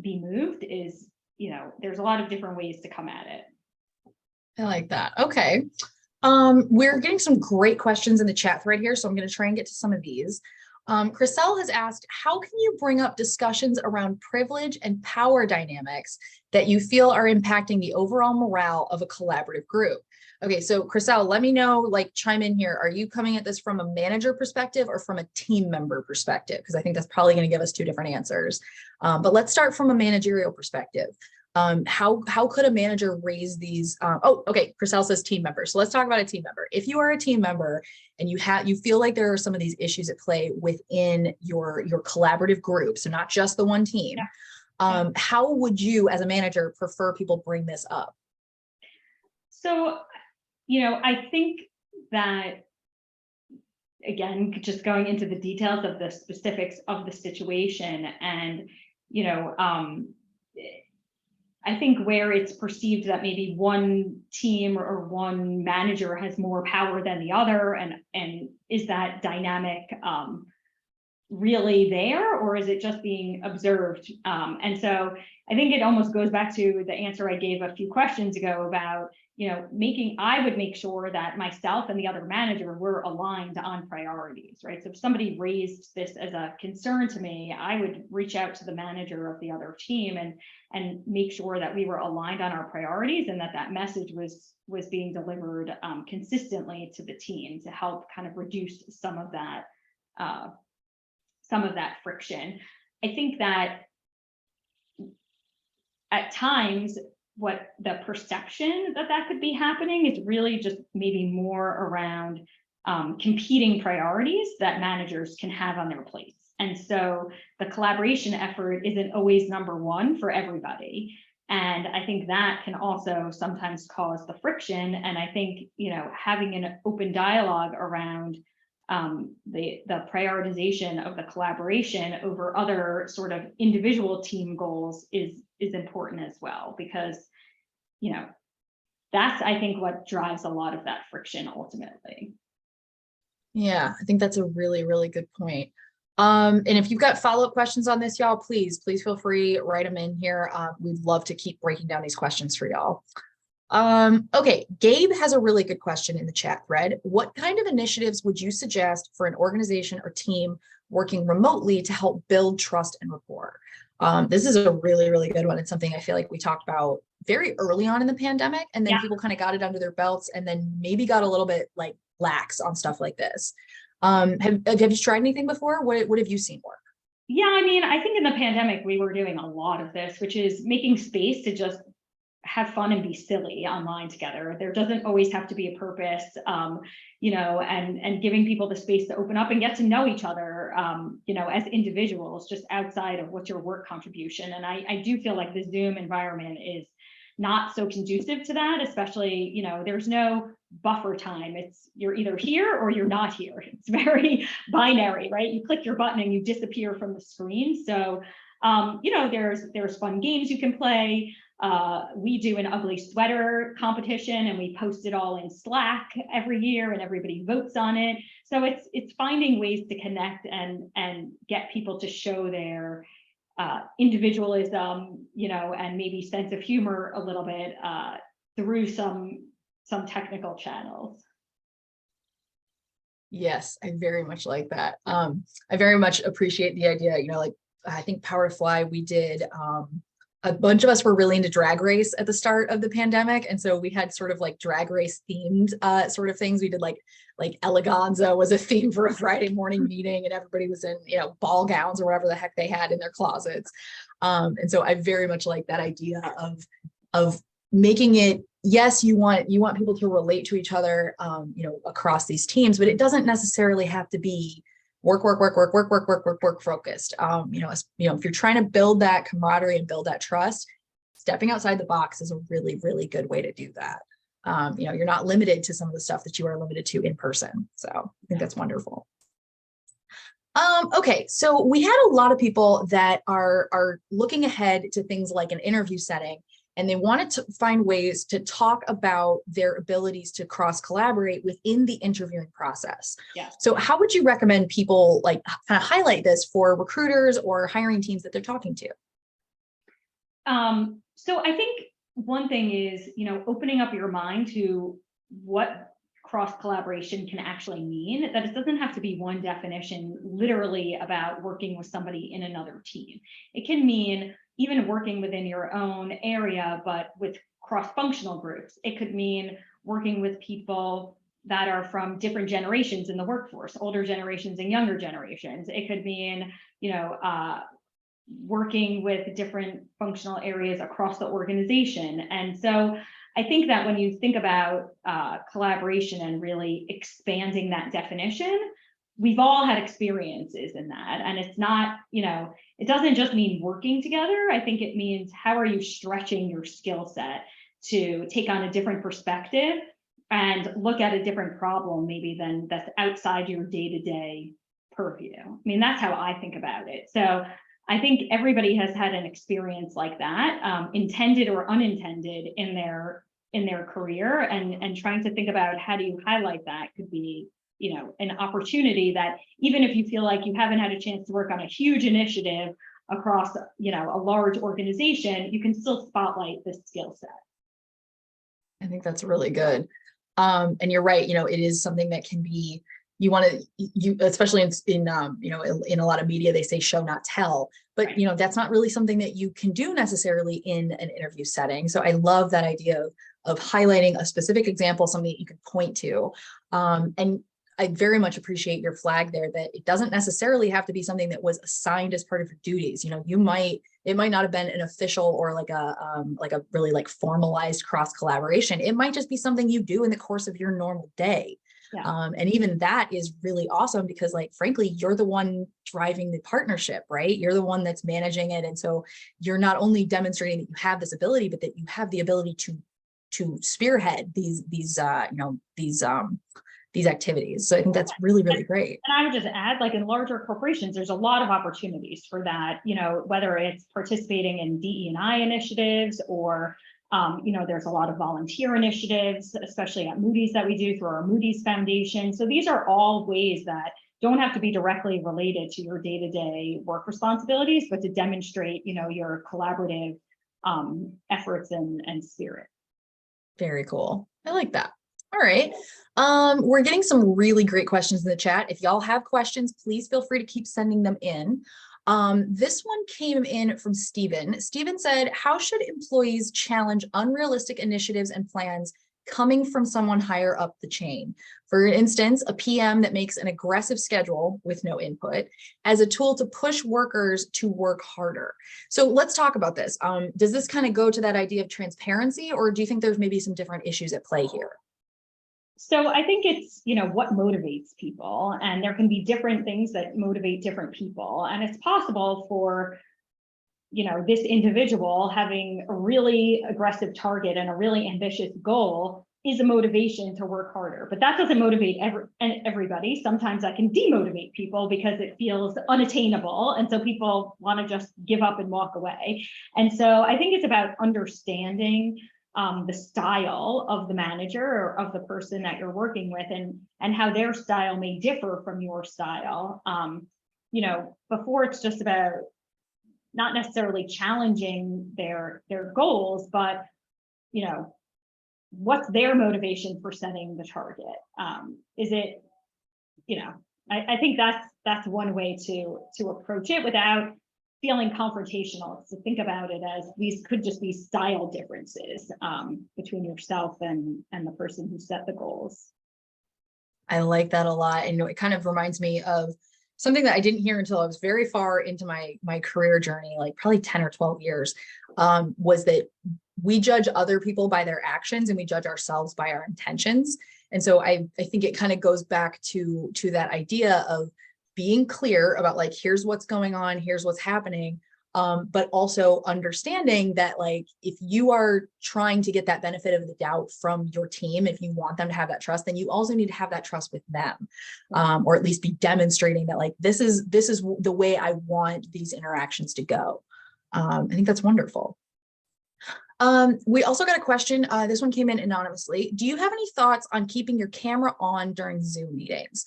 moved is, there's a lot of different ways to come at it. I like that. Okay. We're getting some great questions in the chat thread here, so I'm going to try and get to some of these. Chriselle has asked, how can you bring up discussions around privilege and power dynamics that you feel are impacting the overall morale of a collaborative group? Okay, so Chriselle, let me know, chime in here. Are you coming at this from a manager perspective or from a team member perspective? Because I think that's probably going to give us two different answers. But let's start from a managerial perspective. How could a manager raise these? Okay, Chriselle says team member. So let's talk about a team member. If you are a team member and you feel like there are some of these issues at play within your collaborative group, so not just the one team, how would you as a manager prefer people bring this up? So, I think that, again, just going into the details of the specifics of the situation and, I think where it's perceived that maybe one team or one manager has more power than the other, and is that dynamic really there, or is it just being observed? And so I think it almost goes back to the answer I gave a few questions ago about, I would make sure that myself and the other manager were aligned on priorities, right? So if somebody raised this as a concern to me, I would reach out to the manager of the other team and make sure that we were aligned on our priorities and that message was being delivered consistently to the team to help kind of reduce some of that friction. I think that at times, what the perception that could be happening is really just maybe more around competing priorities that managers can have on their plates. And so the collaboration effort isn't always number one for everybody. And I think that can also sometimes cause the friction. And I think, having an open dialogue around the prioritization of the collaboration over other sort of individual team goals is important as well, because that's, I think, what drives a lot of that friction ultimately. Yeah, I think that's a really, really good point. And if you've got follow-up questions on this, y'all, please feel free, write them in here. We'd love to keep breaking down these questions for y'all. Okay, Gabe has a really good question in the chat thread. What kind of initiatives would you suggest for an organization or team working remotely to help build trust and rapport? This is a really, really good one. It's something I feel like we talked about very early on in the pandemic, and then people kind of got it under their belts and then maybe got a little bit lax on stuff like this. Have you tried anything before? What have you seen work? Yeah, I think in the pandemic, we were doing a lot of this, which is making space to just have fun and be silly online together. There doesn't always have to be a purpose, and giving people the space to open up and get to know each other, as individuals, just outside of what's your work contribution. And I do feel like the Zoom environment is not so conducive to that, especially, there's no buffer time. You're either here or you're not here. It's very binary, right? You click your button and you disappear from the screen. So, there's fun games you can play. We do an ugly sweater competition and we post it all in Slack every year and everybody votes on it. So it's finding ways to connect and get people to show their individualism, and maybe sense of humor a little bit through some technical channels. Yes, I very much like that. I very much appreciate the idea, I think Power to Fly, we did, a bunch of us were really into Drag Race at the start of the pandemic. And so we had sort of Drag Race themed sort of things. We did like Eleganza was a theme for a Friday morning meeting, and everybody was in, ball gowns or whatever the heck they had in their closets. And so I very much like that idea of making it, yes, you want people to relate to each other, across these teams, but it doesn't necessarily have to be work focused. If you're trying to build that camaraderie and build that trust, stepping outside the box is a really, really good way to do that. You're not limited to some of the stuff that you are limited to in person. So I think that's wonderful. Okay, so we had a lot of people that are looking ahead to things like an interview setting, and they wanted to find ways to talk about their abilities to cross collaborate within the interviewing process. Yeah. So how would you recommend people like kind of highlight this for recruiters or hiring teams that they're talking to? So I think one thing is, opening up your mind to what cross collaboration can actually mean, that it doesn't have to be one definition literally about working with somebody in another team. It can mean even working within your own area, but with cross-functional groups. It could mean working with people that are from different generations in the workforce, older generations and younger generations. It could mean, working with different functional areas across the organization. And so I think that when you think about collaboration and really expanding that definition, we've all had experiences in that. And it's not, it doesn't just mean working together. I think it means how are you stretching your skill set to take on a different perspective and look at a different problem maybe than that's outside your day-to-day purview. I mean, that's how I think about it. So I think everybody has had an experience like that, intended or unintended in their career, and trying to think about how do you highlight that could be, an opportunity that even if you feel like you haven't had a chance to work on a huge initiative across, a large organization, you can still spotlight this skill set. I think that's really good. And you're right, it is something that can be, you want to, especially in a lot of media, they say show, not tell, but Right. That's not really something that you can do necessarily in an interview setting. So I love that idea of highlighting a specific example, something that you can point to. And I very much appreciate your flag there that it doesn't necessarily have to be something that was assigned as part of your duties. It might not have been an official or like a really like formalized cross collaboration. It might just be something you do in the course of your normal day. Yeah. And even that is really awesome because, like, frankly, you're the one driving the partnership, right? You're the one that's managing it. And so you're not only demonstrating that you have this ability, but that you have the ability to spearhead these activities. So I think that's really, really great. And I would just add, like in larger corporations, there's a lot of opportunities for that, whether it's participating in DE&I initiatives or there's a lot of volunteer initiatives, especially at Moody's that we do through our Moody's Foundation. So these are all ways that don't have to be directly related to your day-to-day work responsibilities, but to demonstrate, your collaborative efforts and spirit. Very cool. I like that. All right. We're getting some really great questions in the chat. If y'all have questions, please feel free to keep sending them in. This one came in from Steven. Steven said, how should employees challenge unrealistic initiatives and plans coming from someone higher up the chain? For instance, a PM that makes an aggressive schedule with no input as a tool to push workers to work harder. So let's talk about this. Does this kind of go to that idea of transparency, or do you think there's maybe some different issues at play here? So I think it's, what motivates people, and there can be different things that motivate different people. And it's possible for, this individual having a really aggressive target and a really ambitious goal is a motivation to work harder, but that doesn't motivate everybody. Sometimes that can demotivate people because it feels unattainable. And so people want to just give up and walk away. And so I think it's about understanding the style of the manager or of the person that you're working with, and how their style may differ from your style. Before it's just about not necessarily challenging their goals, but what's their motivation for setting the target? Is it, I think that's one way to approach it without feeling confrontational. It's to think about it as these could just be style differences between yourself and the person who set the goals. I like that a lot. And it kind of reminds me of something that I didn't hear until I was very far into my career journey, like probably 10 or 12 years, was that we judge other people by their actions and we judge ourselves by our intentions. And so I think it kind of goes back to that idea of being clear about like, here's what's going on, here's what's happening. But also understanding that like, if you are trying to get that benefit of the doubt from your team, if you want them to have that trust, then you also need to have that trust with them, or at least be demonstrating that like, this is the way I want these interactions to go. I think that's wonderful. We also got a question. This one came in anonymously. Do you have any thoughts on keeping your camera on during Zoom meetings?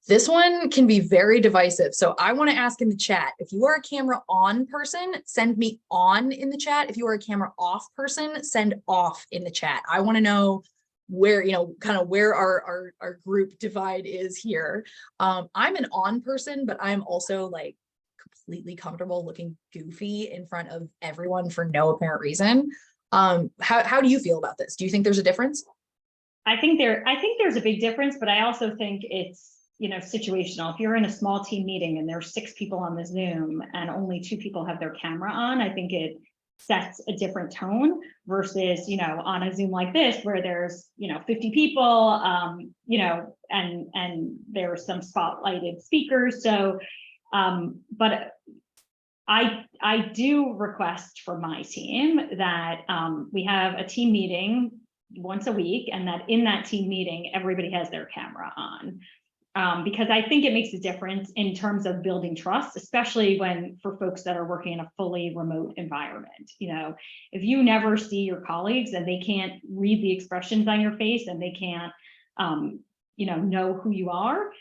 This one can be very divisive. So I want to ask in the chat, if you are a camera on person, send me on in the chat. If you are a camera off person, send off in the chat. I want to know where, you know, kind of where our group divide is here. I'm an on person, but I'm also like completely comfortable looking goofy in front of everyone for no apparent reason. How do you feel about this? Do you think there's a difference? I think there's a big difference, but I also think it's, you know, situational. If you're in a small team meeting and there's 6 people on the Zoom and only 2 people have their camera on, I think it sets a different tone versus, you know, on a Zoom like this where there's, you know, 50 people, you know, and there's some spotlighted speakers. So, but I do request for my team that we have a team meeting once a week, and that in that team meeting, everybody has their camera on. Because I think it makes a difference in terms of building trust, especially for folks that are working in a fully remote environment. You know, if you never see your colleagues and they can't read the expressions on your face and they can't, you know who you are,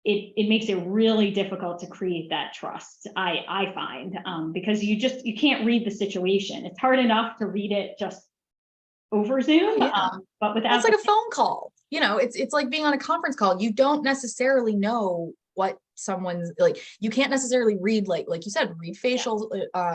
it makes it really difficult to create that trust. I find because you can't read the situation. It's hard enough to read it just over Zoom, but without it's like a phone call. You know, it's like being on a conference call. You don't necessarily know what someone's like. You can't necessarily read like you said, read facial,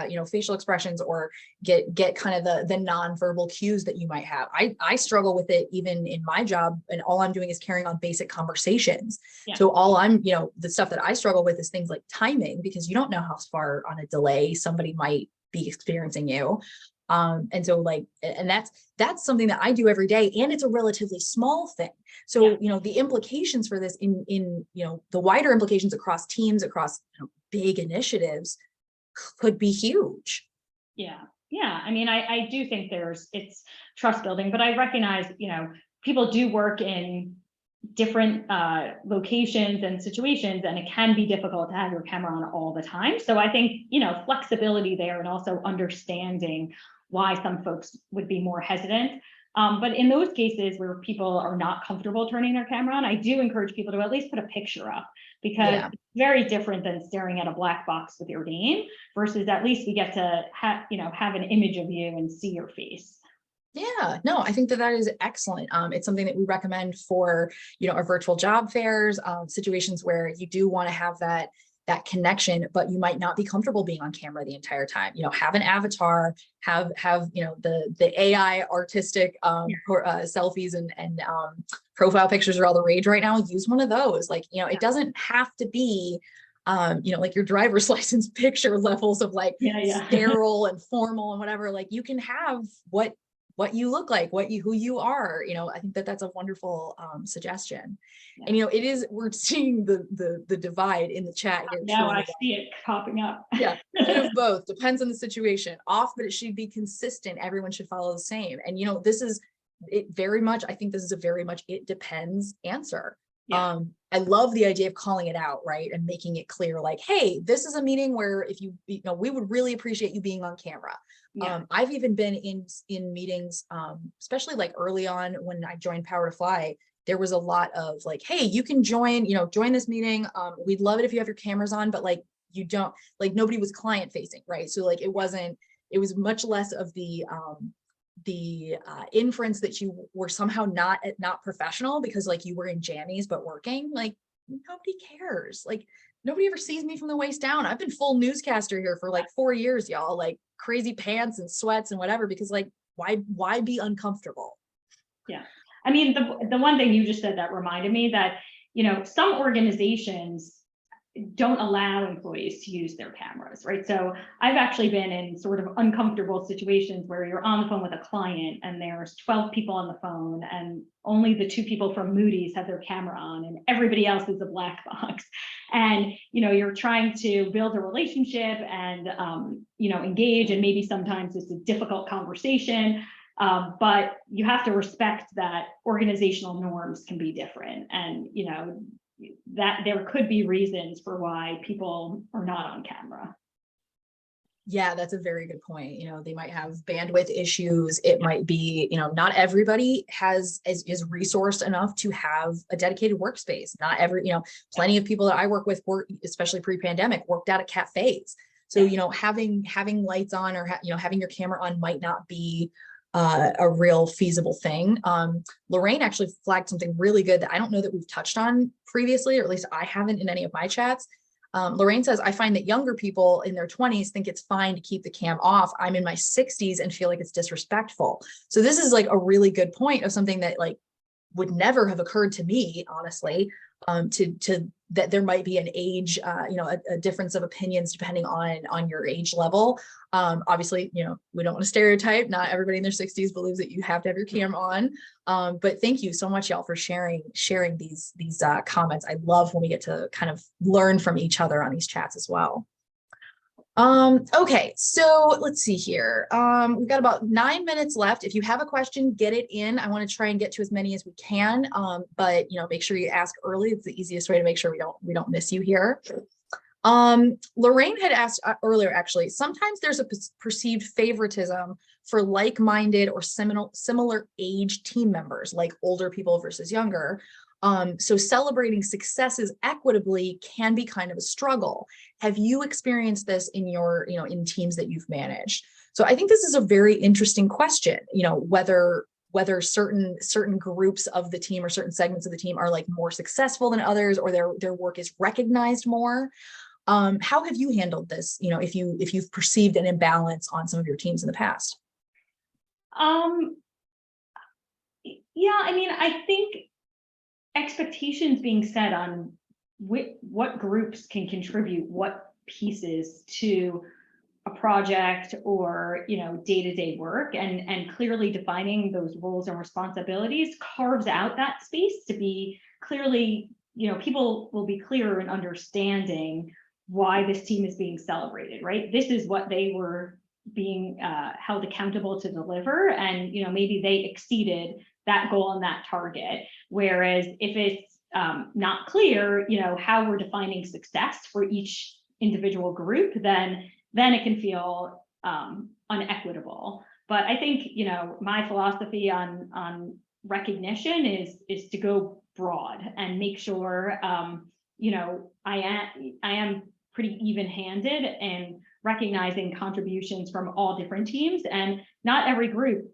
you know, facial expressions, or get kind of the nonverbal cues that you might have. I struggle with it even in my job, and all I'm doing is carrying on basic conversations. Yeah. So all I'm, you know, the stuff that I struggle with is things like timing, because you don't know how far on a delay somebody might be experiencing you. And so like, and that's something that I do every day, and it's a relatively small thing. So, yeah, you know, the implications for this in, you know, the wider implications across teams, across, you know, big initiatives could be huge. Yeah. Yeah. I mean, I do think it's trust building, but I recognize, you know, people do work in different locations and situations, and it can be difficult to have your camera on all the time. So I think, you know, flexibility there, and also understanding why some folks would be more hesitant. But in those cases where people are not comfortable turning their camera on, I do encourage people to at least put a picture up, because it's very different than staring at a black box with your name, versus at least we get to have an image of you and see your face. Yeah, no, I think that is excellent. It's something that we recommend for, you know, our virtual job fairs, situations where you do want to have that connection, but you might not be comfortable being on camera the entire time. You know, have an avatar, have you know, the AI artistic selfies and profile pictures are all the rage right now. Use one of those. Like, you know, it doesn't have to be you know, like your driver's license picture levels of like sterile and formal and whatever. Like, you can have what you look like, who you are. You know, I think that's a wonderful suggestion. Yeah. And, you know, we're seeing the divide in the chat here. Now I see it popping up. Yeah, bit of both, depends on the situation. Off, but it should be consistent. Everyone should follow the same. And, you know, I think this is a very much it depends answer. Yeah. I love the idea of calling it out, right? And making it clear, like, hey, this is a meeting where if you know, we would really appreciate you being on camera. Yeah. I've even been in meetings, especially like early on when I joined Power to Fly, there was a lot of like, hey, you can join this meeting. We'd love it if you have your cameras on, but like, you don't, like, nobody was client facing, right? So like, it was much less of the inference that you were somehow not professional because like you were in jammies but working. Like, nobody cares. Like, nobody ever sees me from the waist down. I've been full newscaster here for like 4 years, y'all, like crazy pants and sweats and whatever, because like, why be uncomfortable? Yeah. I mean, the one thing you just said that reminded me that, you know, some organizations don't allow employees to use their cameras, right? So I've actually been in sort of uncomfortable situations where you're on the phone with a client and there's 12 people on the phone and only the 2 people from Moody's have their camera on and everybody else is a black box. And, you're trying to build a relationship and, engage, and maybe sometimes it's a difficult conversation. But you have to respect that organizational norms can be different, and that there could be reasons for why people are not on camera. Yeah, that's a very good point. They might have bandwidth issues. It might be, not everybody is resourced enough to have a dedicated workspace. Not every, plenty of people that I work with especially pre-pandemic, worked out at cafes. So, having lights on or, having your camera on might not be a real feasible thing. Lorraine actually flagged something really good that I don't know that we've touched on previously, or at least I haven't in any of my chats. Lorraine says, I find that younger people in their 20s think it's fine to keep the cam off. I'm in my 60s and feel like it's disrespectful. So this is like a really good point of something that like would never have occurred to me, honestly, that there might be an age, a difference of opinions depending on your age level. Obviously, we don't want to stereotype. Not everybody in their 60s believes that you have to have your camera on. But thank you so much, y'all, for sharing these comments. I love when we get to kind of learn from each other on these chats as well. Okay, so let's see here. We've got about 9 minutes left. If you have a question, get it in. I want to try and get to as many as we can. But make sure you ask early. It's the easiest way to make sure we don't miss you here. Lorraine had asked earlier, actually, sometimes there's a perceived favoritism for like-minded or similar age team members, like older people versus younger. So celebrating successes equitably can be kind of a struggle. Have you experienced this in your, in teams that you've managed? So I think this is a very interesting question, whether certain groups of the team or certain segments of the team are like more successful than others, or their work is recognized more. How have you handled this, if you've perceived an imbalance on some of your teams in the past? Yeah, I think expectations being set on what groups can contribute what pieces to a project or day-to-day work, and clearly defining those roles and responsibilities carves out that space to be clearly, people will be clearer in understanding why this team is being celebrated, right? This is what they were being held accountable to deliver, and maybe they exceeded that goal and that target. Whereas if it's not clear, how we're defining success for each individual group, then it can feel unequitable. But I think my philosophy on recognition is to go broad and make sure I am pretty even-handed and recognizing contributions from all different teams, and not every group,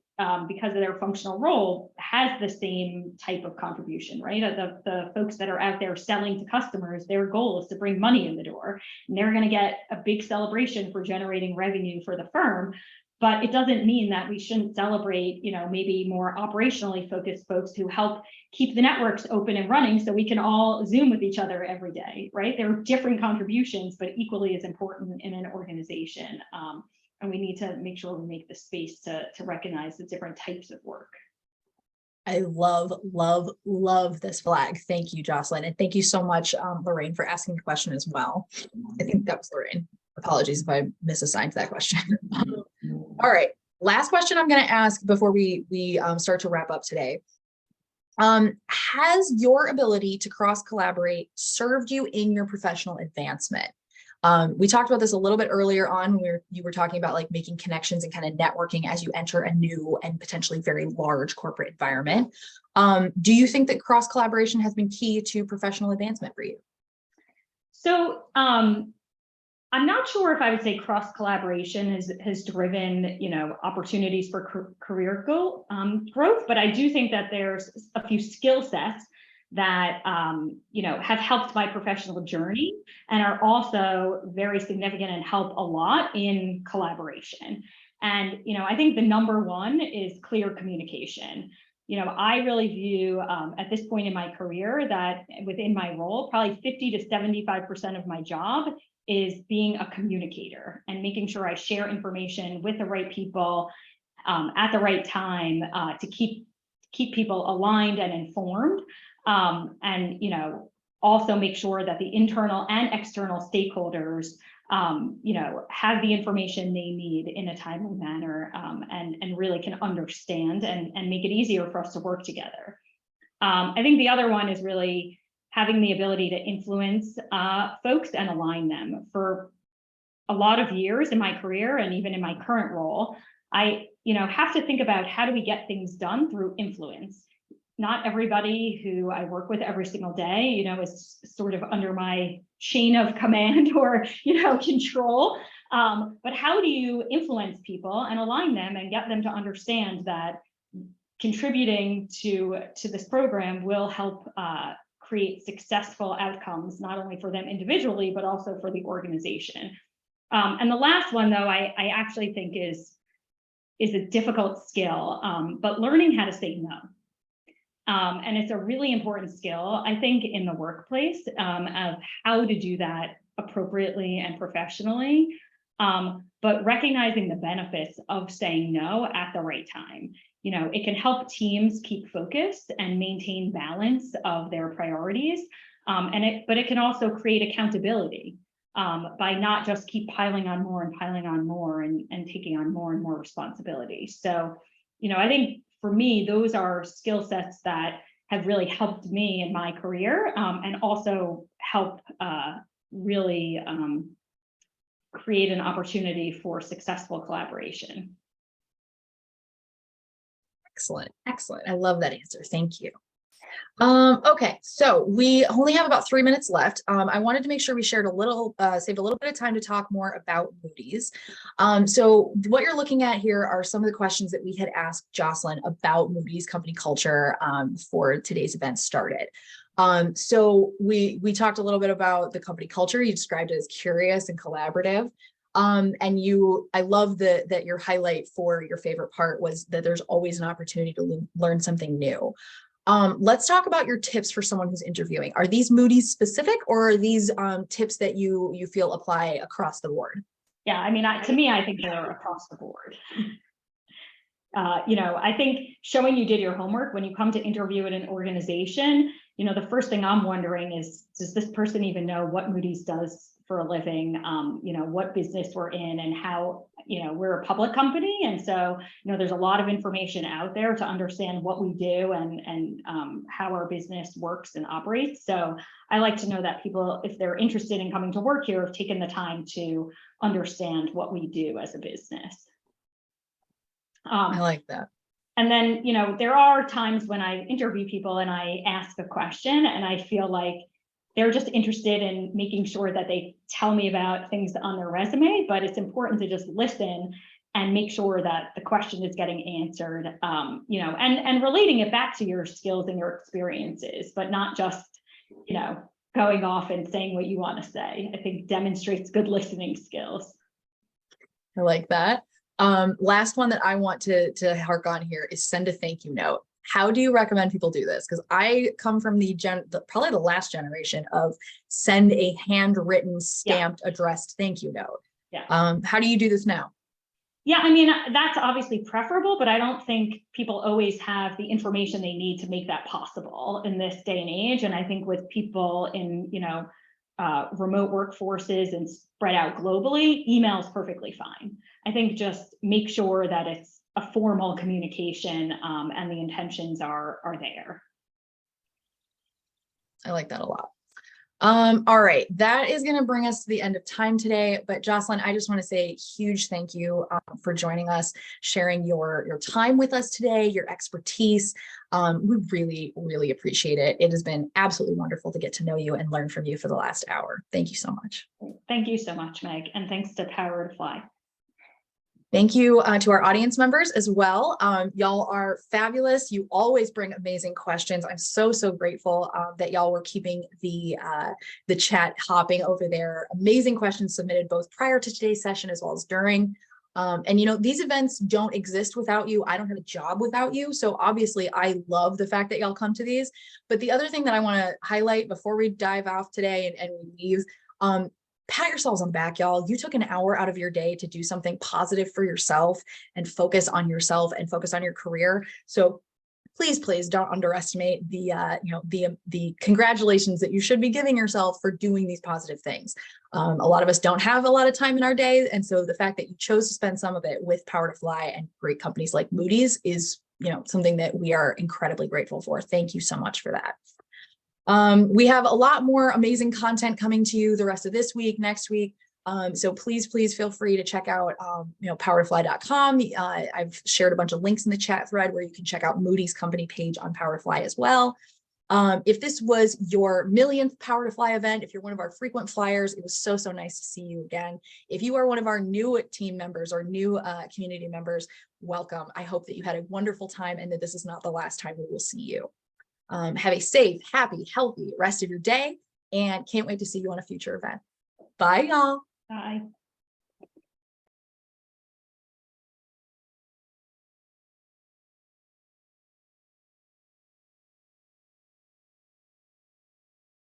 because of their functional role, has the same type of contribution, right? The folks that are out there selling to customers, their goal is to bring money in the door, and they're going to get a big celebration for generating revenue for the firm. But it doesn't mean that we shouldn't celebrate, maybe more operationally focused folks who help keep the networks open and running so we can all Zoom with each other every day, right? There are different contributions, but equally as important in an organization. And we need to make sure we make the space to recognize the different types of work. I love, love, love this flag. Thank you, Jocelyn. And thank you so much, Lorraine, for asking the question as well. I think that was Lorraine. Apologies if I misassigned that question. All right, last question I'm going to ask before we start to wrap up today. Has your ability to cross-collaborate served you in your professional advancement? We talked about this a little bit earlier on when you were talking about like making connections and kind of networking as you enter a new and potentially very large corporate environment. Do you think that cross-collaboration has been key to professional advancement for you? So I'm not sure if I would say cross-collaboration has driven, opportunities for career growth, but I do think that there's a few skill sets that, have helped my professional journey and are also very significant and help a lot in collaboration. And, I think the number one is clear communication. I really view at this point in my career that within my role, probably 50 to 75% of my job is being a communicator and making sure I share information with the right people at the right time to keep people aligned and informed, and also make sure that the internal and external stakeholders have the information they need in a timely manner, and really can understand and make it easier for us to work together. I think the other one is really having the ability to influence folks and align them. For a lot of years in my career and even in my current role, I have to think about how do we get things done through influence. Not everybody who I work with every single day, is sort of under my chain of command or, control. But how do you influence people and align them and get them to understand that contributing to this program will help create successful outcomes, not only for them individually, but also for the organization. And the last one, though, I actually think is a difficult skill, but learning how to say no. And it's a really important skill, I think, in the workplace, of how to do that appropriately and professionally, but recognizing the benefits of saying no at the right time. It can help teams keep focused and maintain balance of their priorities, but it can also create accountability by not just keep piling on more and taking on more and more responsibility. So, I think for me, those are skill sets that have really helped me in my career, and also help really create an opportunity for successful collaboration. Excellent. Excellent. I love that answer. Thank you. Okay, so we only have about 3 minutes left. I wanted to make sure we saved a little bit of time to talk more about Moody's. So what you're looking at here are some of the questions that we had asked Jocelyn about Moody's company culture before today's event started. So we talked a little bit about the company culture. You described it as curious and collaborative. And I love that your highlight for your favorite part was that there's always an opportunity to learn something new. Let's talk about your tips for someone who's interviewing. Are these Moody's specific, or are these tips that you feel apply across the board? Yeah, I mean, to me, I think they're across the board. I think showing you did your homework when you come to interview at an organization, the first thing I'm wondering is, does this person even know what Moody's does for a living, what business we're in, and how, we're a public company. And so, there's a lot of information out there to understand what we do and how our business works and operates. So I like to know that people, if they're interested in coming to work here, have taken the time to understand what we do as a business. I like that. And then, there are times when I interview people and I ask a question and I feel like they're just interested in making sure that they tell me about things on their resume, but it's important to just listen and make sure that the question is getting answered, and relating it back to your skills and your experiences, but not just, going off and saying what you want to say. I think demonstrates good listening skills. I like that. Last one that I want to hark on here is send a thank you note. How do you recommend people do this? Because I come from probably the last generation of send a handwritten, stamped, addressed thank you note. Yeah. How do you do this now? Yeah, I mean, that's obviously preferable, but I don't think people always have the information they need to make that possible in this day and age. And I think with people in, remote workforces and spread out globally, email is perfectly fine. I think just make sure that it's a formal communication, and the intentions are there. I like that a lot. All right, that is going to bring us to the end of time today. But Jocelyn, I just want to say a huge thank you for joining us, sharing your time with us today, your expertise. We really, really appreciate it. It has been absolutely wonderful to get to know you and learn from you for the last hour. Thank you so much. Thank you so much, Meg, and thanks to Power to Fly. Thank you to our audience members as well. Y'all are fabulous. You always bring amazing questions. I'm so grateful that y'all were keeping the chat hopping over there. Amazing questions submitted both prior to today's session as well as during. And, you know, these events don't exist without you. I don't have a job without you. So obviously I love the fact that y'all come to these. But the other thing that I want to highlight before we dive off today and we leave, pat yourselves on the back, y'all. You took an hour out of your day to do something positive for yourself and focus on yourself and focus on your career. So please don't underestimate the the congratulations that you should be giving yourself for doing these positive things. A lot of us don't have a lot of time in our day, and so the fact that you chose to spend some of it with Power to Fly and great companies like Moody's is, you know, something that we are incredibly grateful for. Thank you so much for that. We have a lot more amazing content coming to you the rest of this week, next week. So please feel free to check out, powertofly.com. I've shared a bunch of links in the chat thread where you can check out Moody's company page on Power to Fly as well. If this was your millionth Power to Fly event, if you're one of our frequent flyers, it was so nice to see you again. If you are one of our new team members or new community members, welcome. I hope that you had a wonderful time and that this is not the last time we will see you. Have a safe, happy, healthy rest of your day, and can't wait to see you on a future event. Bye, y'all. Bye.